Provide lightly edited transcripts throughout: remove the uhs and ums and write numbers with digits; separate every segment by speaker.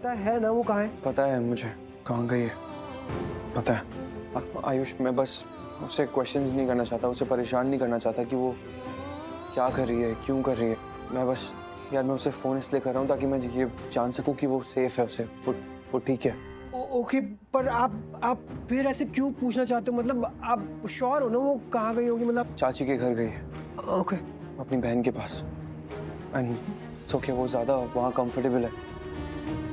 Speaker 1: पता है ना वो कहाँ है?
Speaker 2: पता है मुझे कहाँ गई है, पता है। आयुष, मैं बस उससे क्वेश्चंस नहीं करना चाहता, उसे परेशान नहीं करना चाहता कि वो क्या कर रही है, क्यों कर रही है। मैं बस यार, मैं उसे फ़ोन इसलिए कर रहा हूँ ताकि मैं ये जान सकूँ कि वो सेफ है, उसे वो ठीक है।
Speaker 1: ओके, पर आप फिर ऐसे क्यों पूछना चाहते हो? मतलब आप श्योर हो ना वो कहाँ गई होगी? मतलब
Speaker 2: चाची के घर गई है।
Speaker 1: ओके।
Speaker 2: अपनी बहन के पास। एंड ओके, वो ज़्यादा वहाँ कंफर्टेबल है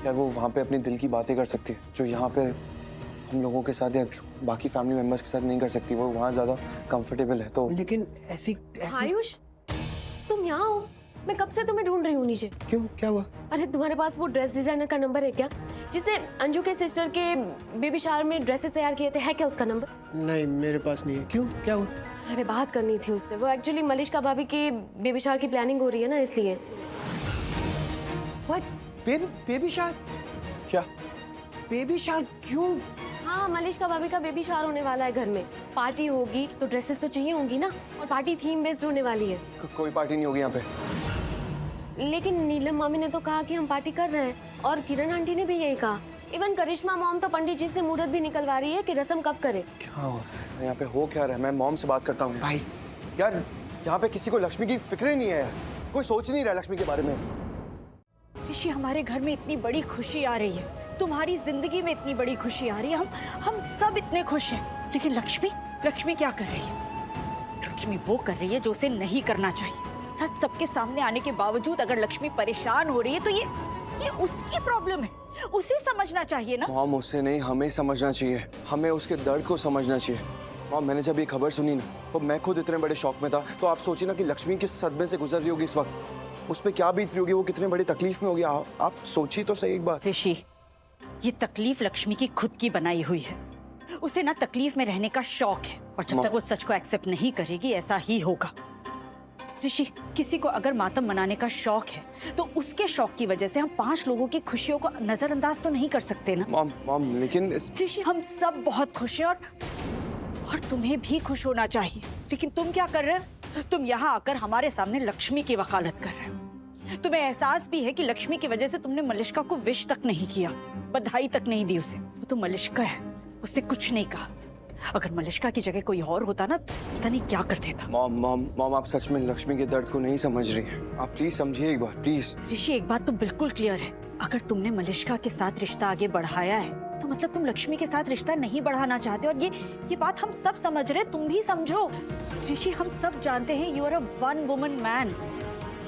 Speaker 2: यार, वो वहाँ पे अपनी दिल की बातें कर सकती है जो यहाँ पे हम लोगों के साथ या बाकी फैमिली मेंबर्स के साथ नहीं कर सकती। वो वहाँ ज़्यादा कंफर्टेबल है। तो
Speaker 1: लेकिन ऐसी
Speaker 3: आयुष, तुम यहाँ हो? मैं कब से तुम्हें ढूंढ रही हूँ नीचे।
Speaker 1: क्यों, क्या हुआ?
Speaker 3: अरे तुम्हारे पास वो ड्रेस डिजाइनर का नंबर है क्या, जिसने अंजू के सिस्टर के बेबी शावर में ड्रेसेस तैयार किए थे? है क्या उसका नंबर?
Speaker 1: नहीं, मेरे पास नहीं है। क्यों, क्या हुआ?
Speaker 3: अरे बात करनी थी उससे। वो एक्चुअली मलिश्का भाभी की बेबी शावर की प्लानिंग हो रही है ना, इसलिए।
Speaker 1: व्हाट? Baby shower?
Speaker 2: क्या?
Speaker 1: बेबी शावर क्यों?
Speaker 3: हाँ, मलिश्का भाभी का बेबी शावर होने वाला है घर में। पार्टी होगी तो ड्रेसेस तो चाहिए होंगी ना, और पार्टी थीम बेस्ड होने वाली है।
Speaker 2: कोई पार्टी नहीं होगी यहाँ पे।
Speaker 3: लेकिन नीलम मामी ने तो कहा कि हम पार्टी कर रहे हैं, और किरण आंटी ने भी यही कहा। इवन करिश्मा मॉम तो पंडित जी से मुहूर्त भी निकलवा रही है कि रस्म कब करे।
Speaker 2: क्या हो रहा है यहाँ पे? हो क्या रहा है? मैं मॉम से बात करता हूँ।
Speaker 1: भाई
Speaker 2: यार, यहाँ पे किसी को लक्ष्मी की फिक्र ही नहीं है यार। कोई सोच नहीं रहा लक्ष्मी के बारे में।
Speaker 4: ऋषि, हमारे घर में इतनी बड़ी खुशी आ रही है, तुम्हारी जिंदगी में इतनी बड़ी खुशी आ रही है, हम सब इतने खुश हैं। लेकिन लक्ष्मी क्या कर रही है? लक्ष्मी वो कर रही है जो उसे नहीं करना चाहिए। सच सबके सामने आने के बावजूद अगर लक्ष्मी परेशान हो रही है तो ये उसकी प्रॉब्लम है, उसे समझना चाहिए ना।
Speaker 2: मॉम, उसे नहीं, हमें समझना चाहिए। हमें उसके दर्द को समझना चाहिए। मॉम, मैंने जब ये खबर सुनी ना, तो मैं खुद इतने बड़े शौक में था। तो आप सोचिए ना कि लक्ष्मी किस सदमे से गुजर रही होगी इस वक्त। उस पर क्या बीत रही होगी, वो कितने बड़ी तकलीफ में होगी। आप सोचिए तो सही एक बार।
Speaker 4: ऋषि, ये तकलीफ लक्ष्मी की खुद की बनाई हुई है। उसे ना तकलीफ में रहने का शौक है, और जब तक वो सच को एक्सेप्ट नहीं करेगी ऐसा ही होगा। ऋषि, किसी को अगर मातम मनाने का शौक है तो उसके शौक की वजह से हम 5 लोगों की खुशियों को नजरअंदाज तो नहीं कर सकते ना।
Speaker 2: मॉम, लेकिन
Speaker 4: ऋषि, हम सब बहुत खुश हैं, और तुम्हें भी खुश होना चाहिए। लेकिन तुम क्या कर रहे हो? तुम यहाँ आकर हमारे सामने लक्ष्मी की वकालत कर रहे हो। तुम्हें एहसास भी है कि लक्ष्मी की वजह से तुमने मलिश्का को विश तक नहीं किया, बधाई तक नहीं दी उसे। वो तो मलिश्का है, उसने कुछ नहीं कहा। अगर मलिश्का की जगह कोई और होता ना, पता नहीं क्या कर देता।
Speaker 2: मॉम, आप सच में लक्ष्मी के दर्द को नहीं समझ रही हैं। आप प्लीज समझिए एक बार, प्लीज।
Speaker 4: ऋषि, एक बात तो बिल्कुल क्लियर है, अगर तुमने मलिश्का के साथ रिश्ता आगे बढ़ाया है तो मतलब तुम लक्ष्मी के साथ रिश्ता नहीं बढ़ाना चाहते। और ये बात हम सब समझ रहे, तुम भी समझो। ऋषि, हम सब जानते हैं you are a one woman man,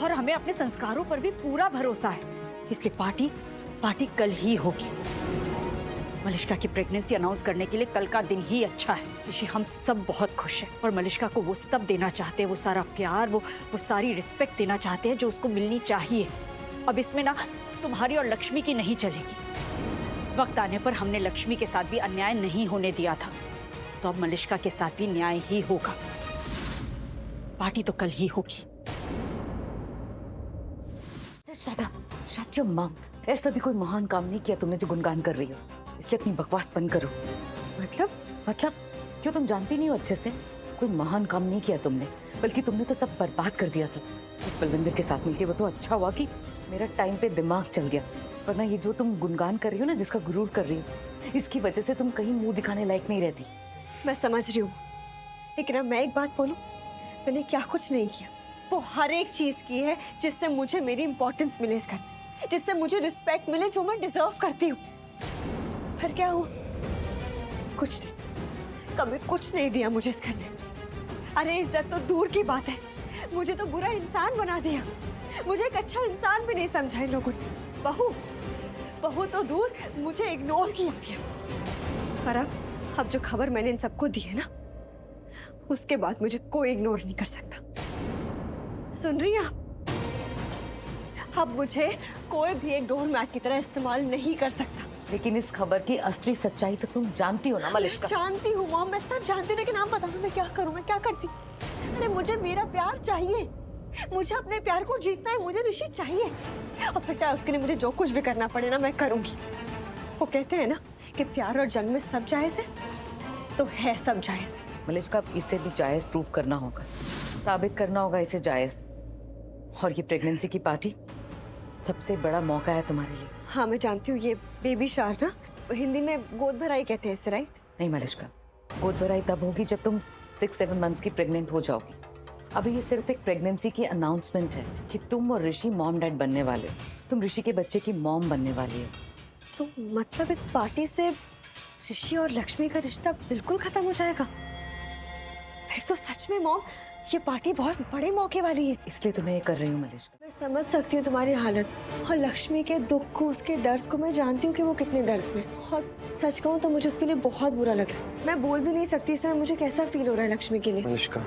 Speaker 4: और हमें अपने संस्कारों पर भी पूरा भरोसा है। इसलिए पार्टी कल ही होगी। मलिश्का की प्रेगनेंसी अनाउंस करने के लिए कल का दिन ही अच्छा है। ऋषि, हम सब बहुत खुश हैं, और मलिश्का को वो सब देना चाहते हैं, वो सारा प्यार, वो सारी रिस्पेक्ट देना चाहते हैं जो उसको मिलनी चाहिए। अब इसमें ना तुम्हारी और लक्ष्मी की नहीं चलेगी। वक्त आने पर हमने लक्ष्मी के साथ भी अन्याय नहीं होने दिया था, तो अब मलिश्का के साथ भी न्याय ही होगा। पार्टी तो कल ही होगी।
Speaker 5: Shut your mouth. ऐसा भी कोई महान काम नहीं किया तुमने जो गुणगान कर रही हो, इसलिए अपनी बकवास बंद करो। मतलब क्यों, तुम जानती नहीं हो अच्छे से? कोई महान काम नहीं किया तुमने, बल्कि तुमने तो सब बर्बाद कर दिया था उस बलविंदर के साथ मिलके। वो तो अच्छा हुआ कि मेरा टाइम पे दिमाग चल गया, वरना ये जो तुम गुणगान कर रही हो ना, जिसका गुरूर कर रही हो, इसकी वजह से तुम कहीं मुंह दिखाने लायक नहीं रहती।
Speaker 6: मैं समझ रही हूँ, लेकिन अब मैं एक बात बोलूं, मैंने क्या कुछ नहीं किया। वो हर एक चीज की है जिससे मुझे मेरी इंपॉर्टेंस मिले इस घर में, जिससे मुझे रिस्पेक्ट मिले जो मैं डिजर्व करती हूँ। फिर क्या हुआ? कुछ नहीं, कभी कुछ नहीं दिया मुझे इस घर ने। अरे इज्जत तो दूर की बात है, मुझे तो बुरा इंसान बना दिया। मुझे एक अच्छा इंसान भी नहीं समझा इन लोगों ने। बहू तो दूर, मुझे इग्नोर किया गया। पर अब जो खबर मैंने इन सबको दी है ना, उसके बाद मुझे कोई इग्नोर नहीं कर सकता। सुन रही हैं आप? अब मुझे कोई भी एक डोर मैट की तरह इस्तेमाल नहीं कर सकता।
Speaker 5: लेकिन इस खबर की असली सच्चाई तो तुम जानती हो ना मलिश्का।
Speaker 6: जानती हूँ मॉम, मैं सब जानती हूँ, लेकिन आप बताओ मैं क्या करूँ, मैं क्या करती? अरे मुझे मेरा प्यार चाहिए, मुझे अपने प्यार को जीतना है, मुझे ऋषि चाहिए। और फिर चाहे उसके लिए मुझे जो कुछ भी करना पड़े ना, मैं करूंगी। वो कहते हैं ना कि प्यार और जंग में सब जायज है, तो है सब जायज।
Speaker 5: मलिश्का, इसे भी जायज प्रूव करना होगा, साबित करना होगा इसे जायज। और ये प्रेगनेंसी की पार्टी सबसे बड़ा मौका है तुम्हारे लिए।
Speaker 6: हाँ मैं जानती हूँ, ये बेबी शार ना हिंदी में गोद भराई कहते हैं इसे, राइट?
Speaker 5: नहीं मलिश्का, गोद भराई तब होगी जब तुम 6-7 मंथ्स की प्रेग्नेंट हो जाओगी। अभी ये सिर्फ एक प्रेगनेंसी की अनाउंसमेंट है कि तुम और ऋषि मॉम डैड बनने वाले हो। तुम ऋषि के बच्चे की मॉम बनने वाली हो।
Speaker 6: तो मतलब इस पार्टी से ऋषि और लक्ष्मी का रिश्ता बिल्कुल खत्म हो जाएगा? फिर तो सच में मॉम, ये पार्टी बहुत बड़े मौके वाली है।
Speaker 5: इसलिए तुम्हें ये कर रही हूँ मलिश्का।
Speaker 6: मैं समझ सकती हूँ तुम्हारी हालत और लक्ष्मी के दुख को, उसके दर्द को मैं जानती हूँ कि वो कितने दर्द में, और सच कहूँ तो मुझे उसके लिए बहुत बुरा लग रहा है। मैं बोल भी नहीं सकती इस समय मुझे कैसा फील हो रहा है लक्ष्मी के लिए।
Speaker 2: मलिश्का,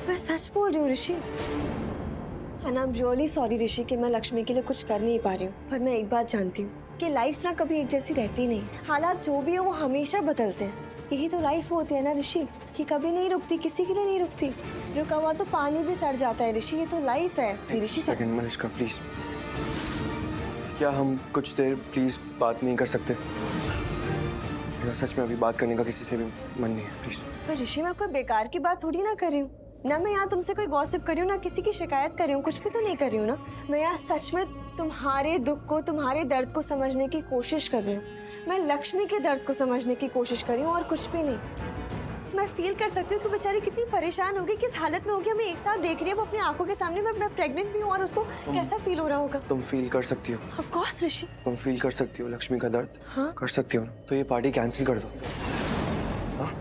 Speaker 6: मैं सच बोल रही हूँ Rishi. And I am really sorry Rishi कि मैं लक्ष्मी के लिए कुछ कर नहीं पा रही हूँ, पर मैं एक बात जानती हूँ कि लाइफ ना कभी एक जैसी रहती नहीं। हालात जो भी हो वो हमेशा बदलते हैं। यही तो लाइफ होती है ना ऋषि, कि कभी नहीं रुकती, किसी के लिए नहीं रुकती। रुका हुआ तो पानी भी सड़ जाता है ऋषि, ये तो लाइफ है ऋषि।
Speaker 2: सेकंड मलिश्का प्लीज, क्या हम कुछ देर प्लीज बात नहीं कर सकते? मेरा सच में अभी बात करने का किसी से भी मन नहीं है, प्लीज।
Speaker 6: पर ऋषि मैं कोई बेकार की बात थोड़ी ना कर रही हूँ ना, मैं यहाँ तुमसे कोई गॉसिप कर रही हूँ ना किसी की शिकायत कर रही हूँ, कुछ भी तो नहीं कर रही हूँ ना। मैं यहाँ सच में तुम्हारे दुख को, तुम्हारे दर्द को समझने की कोशिश कर रही हूँ। मैं लक्ष्मी के दर्द को समझने की कोशिश कर रही हूँ और कुछ भी नहीं। मैं फील कर सकती हूँ कि बेचारी कितनी परेशान होगी, किस हालत में होगी, हमें एक साथ देख रही है वो अपनी आंखों के सामने। मैं प्रेग्नेंट भी हूँ और उसको कैसा फील हो रहा होगा।
Speaker 2: तुम फील कर सकती हो?
Speaker 6: ऑफ कोर्स ऋषि।
Speaker 2: तुम फील कर सकती हो लक्ष्मी का दर्द?
Speaker 6: हाँ।
Speaker 2: कर सकती हो ना? तो ये पार्टी कैंसिल कर दो। हाँ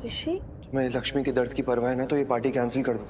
Speaker 6: ऋषि
Speaker 2: तुम्हें लक्ष्मी के दर्द की परवाह है ना, तो ये पार्टी कैंसिल कर दो।